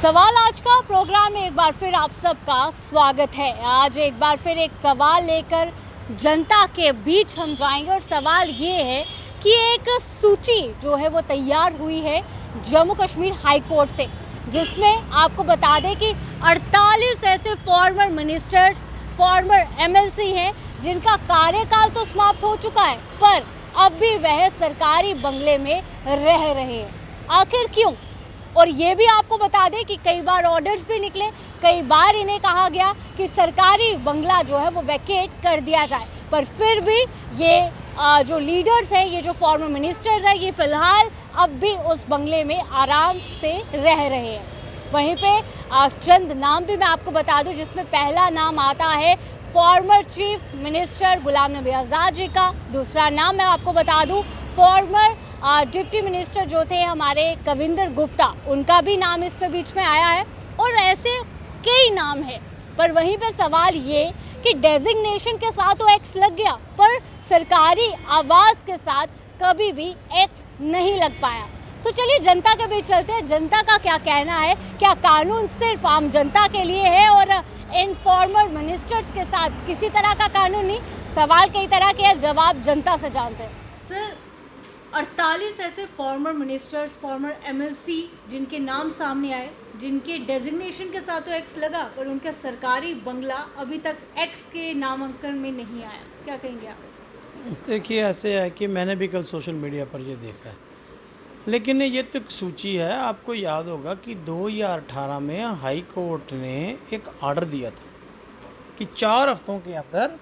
सवाल आज का प्रोग्राम में एक बार फिर आप सबका स्वागत है। आज एक बार फिर एक सवाल लेकर जनता के बीच हम जाएंगे और सवाल ये है कि एक सूची जो है वो तैयार हुई है जम्मू कश्मीर हाई कोर्ट से, जिसमें आपको बता दें कि 48 ऐसे फॉर्मर मिनिस्टर्स, फॉर्मर एमएलसी हैं जिनका कार्यकाल तो समाप्त हो चुका है, पर अब भी वह सरकारी बंगले में रह रहे हैं। आखिर क्यों? और ये भी आपको बता दें कि कई बार ऑर्डर्स भी निकले, कई बार इन्हें कहा गया कि सरकारी बंगला जो है वो वैकेट कर दिया जाए, पर फिर भी ये जो लीडर्स हैं, ये जो फॉर्मर मिनिस्टर्स हैं, ये फ़िलहाल अब भी उस बंगले में आराम से रह रहे हैं। वहीं पे चंद नाम भी मैं आपको बता दूं, जिसमें पहला नाम आता है former chief minister Ghulam Nabi Azad ji का। दूसरा नाम मैं आपको बता दूं फॉर्मर डिप्टी मिनिस्टर जो थे हमारे कविंदर गुप्ता, उनका भी नाम इस पे बीच में आया है, और ऐसे कई नाम हैं। पर वहीं पे सवाल ये कि डेजिग्नेशन के साथ तो एक्स लग गया, पर सरकारी आवास के साथ कभी भी एक्स नहीं लग पाया। तो चलिए जनता के बीच चलते हैं, जनता का क्या कहना है। क्या कानून सिर्फ आम जनता के लिए है और इन फॉर्मर मिनिस्टर्स के साथ किसी तरह का कानून नहीं? सवाल कई तरह के हैं, जवाब जनता से जानते हैं। सर, 48 ऐसे फॉर्मर मिनिस्टर्स, फॉर्मर एमएलसी जिनके नाम सामने आए, जिनके डेजिग्नेशन के साथ तो एक्स लगा, पर उनका सरकारी बंगला अभी तक एक्स के नामांकन में नहीं आया, क्या कहेंगे आप? देखिए, ऐसे है कि मैंने भी कल सोशल मीडिया पर ये देखा है, लेकिन ये तो एक सूची है। आपको याद होगा कि 2018 में हाई कोर्ट ने एक ऑर्डर दिया था कि 4 हफ्तों के अंदर,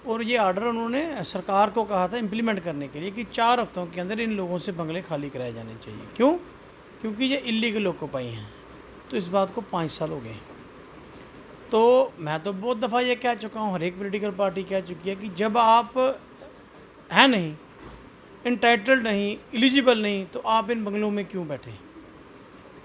और ये ऑर्डर उन्होंने सरकार को कहा था इम्प्लीमेंट करने के लिए कि 4 हफ्तों के अंदर इन लोगों से बंगले खाली कराए जाने चाहिए। क्यों? क्योंकि ये इलीगल ऑक्यूपाई हैं। तो इस बात को 5 साल हो गए। तो मैं तो बहुत दफ़ा ये कह चुका हूँ, हर एक पॉलिटिकल पार्टी कह चुकी है कि जब आप हैं नहीं, इंटाइटल्ड नहीं, एलिजिबल नहीं, तो आप इन बंगलों में क्यों बैठे?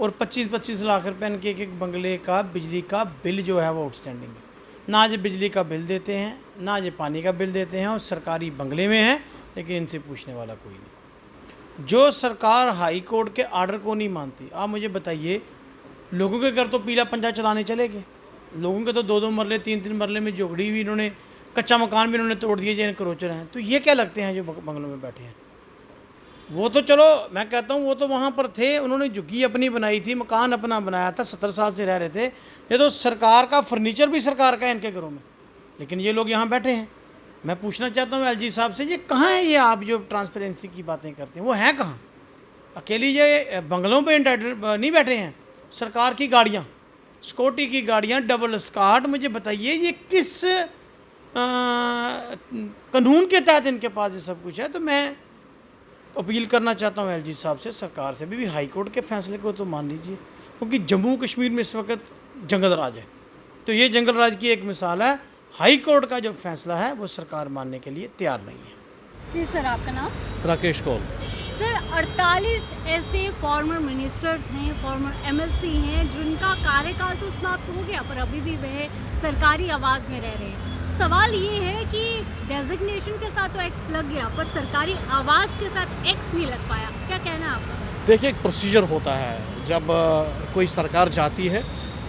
और 25-25 लाख रुपए के एक बंगले का बिजली का बिल जो है वो आउटस्टैंडिंग है। ना ये बिजली का बिल देते हैं, ना ये पानी का बिल देते हैं, और सरकारी बंगले में हैं, लेकिन इनसे पूछने वाला कोई नहीं। जो सरकार हाई कोर्ट के ऑर्डर को नहीं मानती, आप मुझे बताइए, लोगों के घर तो पीला पंजा चलाने चले गए। लोगों के तो 2-2 मरले, 3-3 मरले में जोगड़ी भी इन्होंने, कच्चा मकान भी इन्होंने तोड़ दिए, जो इनक्रोचर हैं। तो ये क्या लगते हैं जो बंगलों में बैठे हैं? वो तो चलो मैं कहता हूँ, वो तो वहाँ पर थे, उन्होंने झुग्गी अपनी बनाई थी, मकान अपना बनाया था, 70 साल से रह रहे थे। ये तो सरकार का फर्नीचर भी सरकार का है इनके घरों में, लेकिन ये लोग यहाँ बैठे हैं। मैं पूछना चाहता हूँ एलजी साहब से, ये कहाँ है ये आप जो ट्रांसपेरेंसी की बातें करते हैं, वो हैं कहाँ? अकेली ये बंगलों पे इंटाइटल नहीं बैठे हैं। सरकार की गाड़ियाँ, सिक्योरिटी की गाड़ियाँ, डबल स्कॉट, मुझे बताइए ये किस कानून के तहत इनके पास ये सब कुछ है? तो मैं अपील करना चाहता हूँ एलजी साहब से, सरकार से भी हाई कोर्ट के फैसले को तो मान लीजिए, क्योंकि जम्मू कश्मीर में इस वक्त जंगल राज है। तो ये जंगल राज की एक मिसाल है। हाई कोर्ट का जो फैसला है वो सरकार मानने के लिए तैयार नहीं है। जी सर, आपका नाम? राकेश कौल। सर, 48 ऐसे फॉर्मर मिनिस्टर्स हैं, फॉर्मर एमएलसी हैं जिनका कार्यकाल तो समाप्त हो गया, पर अभी भी वह सरकारी आवास में रह रहे हैं। सवाल ये है कि डेजिग्नेशन के साथ तो एक्स लग गया, पर सरकारी आवास के साथ एक्स नहीं लग पाया, क्या कहना है आपका? देखिए, एक प्रोसीजर होता है, जब कोई सरकार जाती है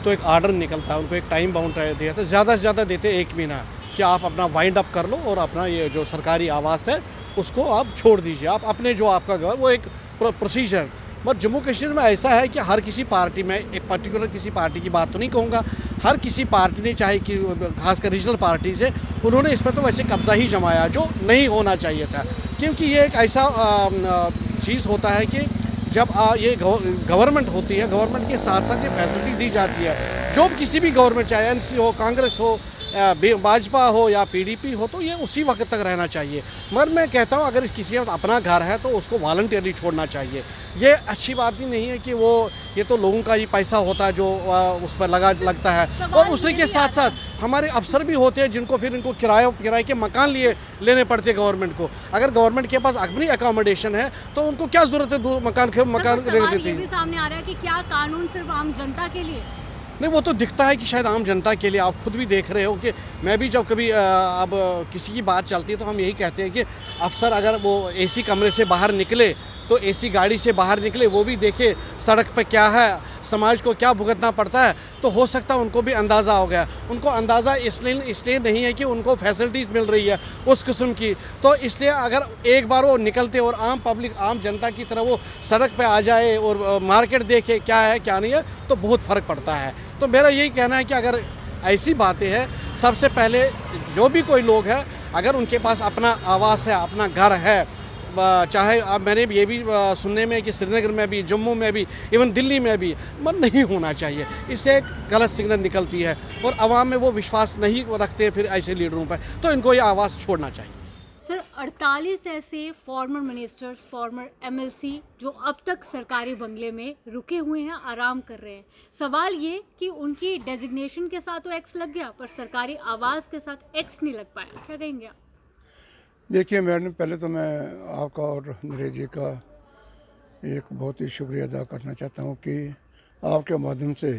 तो एक ऑर्डर निकलता है, उनको एक टाइम बाउंड दिया जाता है, ज़्यादा से ज़्यादा देते 1 महीना कि आप अपना वाइंड अप कर लो और अपना ये जो सरकारी आवास है उसको आप छोड़ दीजिए, आप अपने जो आपका घर, वो एक प्रोसीजर। मगर जम्मू कश्मीर में ऐसा है कि हर किसी पार्टी में, एक पर्टिकुलर किसी पार्टी की बात तो नहीं कहूँगा, हर किसी पार्टी ने, चाहे कि खासकर रीजनल पार्टीज है, उन्होंने इस पर तो वैसे कब्जा ही जमाया जो नहीं होना चाहिए था। क्योंकि ये एक ऐसा चीज़ होता है कि जब ये गवर्नमेंट होती है, गवर्नमेंट के साथ साथ ये फैसिलिटी दी जाती है। जो किसी भी गवर्नमेंट, चाहे एनसी हो, कांग्रेस हो, भाजपा हो या पीडीपी हो, तो ये उसी वक्त तक रहना चाहिए। मगर मैं कहता हूँ, अगर किसी का अपना घर है तो उसको वॉलंटियरली छोड़ना चाहिए। ये अच्छी बात ही नहीं है कि ये तो लोगों का ही पैसा होता है जो उस पर लगता है। और उसी के साथ साथ हमारे अफसर भी होते हैं जिनको फिर इनको किराए के मकान लेने पड़ते हैं गवर्नमेंट को। अगर गवर्नमेंट के पास अपनी अकोमोडेशन है तो उनको क्या ज़रूरत है मकान ये भी सामने आ रहा है कि क्या कानून सिर्फ आम जनता के लिए? नहीं, वो तो दिखता है कि शायद आम जनता के लिए। आप खुद भी देख रहे हो कि मैं भी जब कभी अब किसी की बात चलती है तो हम यही कहते हैं कि अफसर अगर वो एसी कमरे से बाहर निकले तो एसी गाड़ी से बाहर निकले, वो भी देखे सड़क पे क्या है, समाज को क्या भुगतना पड़ता है, तो हो सकता है उनको भी अंदाज़ा हो गया। उनको अंदाज़ा इसलिए नहीं है कि उनको फैसिलिटीज़ मिल रही है उस किस्म की, तो इसलिए अगर एक बार वो निकलते और आम पब्लिक, आम जनता की तरह वो सड़क पे आ जाए और मार्केट देखे क्या है क्या नहीं है, तो बहुत फ़र्क पड़ता है। तो मेरा यही कहना है कि अगर ऐसी बातें हैं, सबसे पहले जो भी कोई लोग हैं, अगर उनके पास अपना आवास है, अपना घर है, चाहे अब मैंने ये भी सुनने में कि श्रीनगर में भी, जम्मू में भी, इवन दिल्ली में भी मन नहीं होना चाहिए। इससे एक गलत सिग्नल निकलती है और आवाम में वो विश्वास नहीं रखते फिर ऐसे लीडरों पर, तो इनको ये आवाज़ छोड़ना चाहिए। सर, 48 ऐसे फॉर्मर मिनिस्टर्स, फॉर्मर एमएलसी जो अब तक सरकारी बंगले में रुके हुए हैं, आराम कर रहे हैं। सवाल ये कि उनकी डेजिग्नेशन के साथ तो एक्स लग गया, पर सरकारी आवास के साथ एक्स नहीं लग पाया। क्या कहेंगे आप? देखिए मैडम, पहले तो मैं आपका और नरेश जी का एक बहुत ही शुक्रिया अदा करना चाहता हूँ कि आपके माध्यम से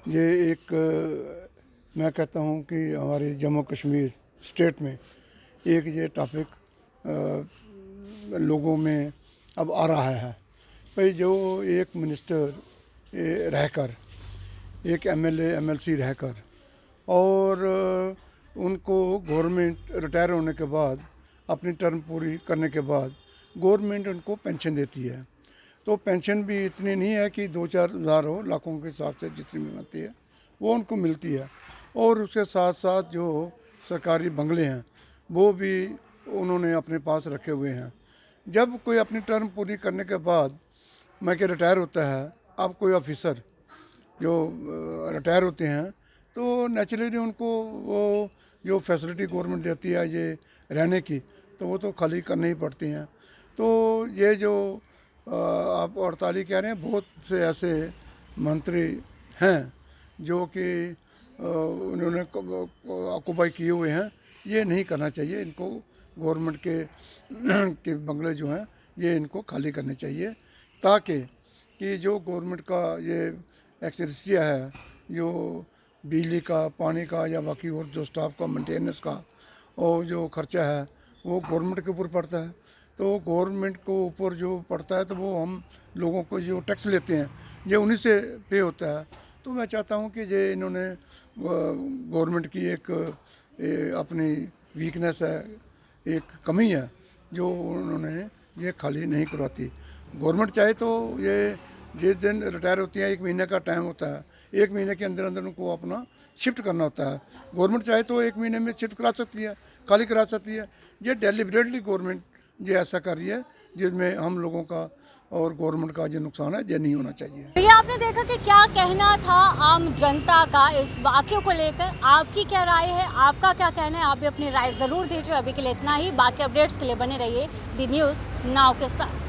ये एक मैं कहता हूँ कि हमारे जम्मू कश्मीर स्टेट में एक ये टॉपिक लोगों में अब आ रहा है। भाई जो एक मिनिस्टर रहकर, एक एमएलए एमएलसी रहकर और उनको गवर्नमेंट रिटायर होने के बाद, अपनी टर्म पूरी करने के बाद गवर्नमेंट उनको पेंशन देती है, तो पेंशन भी इतनी नहीं है कि 2-4 हज़ार हो, लाखों के हिसाब से जितनी भी मिलती है वो उनको मिलती है। और उसके साथ साथ जो सरकारी बंगले हैं वो भी उन्होंने अपने पास रखे हुए हैं। जब कोई अपनी टर्म पूरी करने के बाद मैं कि रिटायर होता है, अब कोई ऑफिसर जो रिटायर होते हैं, तो नेचुरली उनको वो जो फैसिलिटी गवर्नमेंट देती है ये रहने की, तो वो तो खाली करनी ही पड़ती हैं। तो ये जो आप 48 कह रहे हैं, बहुत से ऐसे मंत्री हैं जो कि उन्होंने ऑक्यूपाई किए हुए हैं। ये नहीं करना चाहिए, इनको गवर्नमेंट के बंगले जो हैं ये इनको खाली करने चाहिए, ताकि कि जो गवर्नमेंट का ये एक्सेसिया है, जो बिजली का, पानी का या बाकी और जो स्टाफ का मेंटेनेंस का और जो खर्चा है वो गवर्नमेंट के ऊपर पड़ता है। तो गवर्नमेंट को ऊपर जो पड़ता है तो वो हम लोगों को जो टैक्स लेते हैं ये उन्हीं से पे होता है। तो मैं चाहता हूँ कि ये इन्होंने गवर्नमेंट की एक अपनी वीकनेस है, एक कमी है जो उन्होंने ये खाली नहीं करवाती। गवर्नमेंट चाहे तो ये जिस दिन रिटायर होती है 1 महीने का टाइम होता है, 1 महीने के अंदर अंदर उनको अपना शिफ्ट करना होता है। गवर्नमेंट चाहे तो 1 महीने में शिफ्ट करा सकती है, खाली करा सकती है। ये डेलिबरेटली गवर्नमेंट ये ऐसा कर रही है जिसमें हम लोगों का और गवर्नमेंट का जो नुकसान है ये नहीं होना चाहिए। तो ये आपने देखा कि क्या कहना था आम जनता का इस वाक्य को लेकर। आपकी क्या राय है, आपका क्या कहना है? आप भी अपनी राय ज़रूर दीजिए। अभी के लिए इतना ही। बाकी अपडेट्स के लिए बने रहिए दी न्यूज़ नाउ के साथ।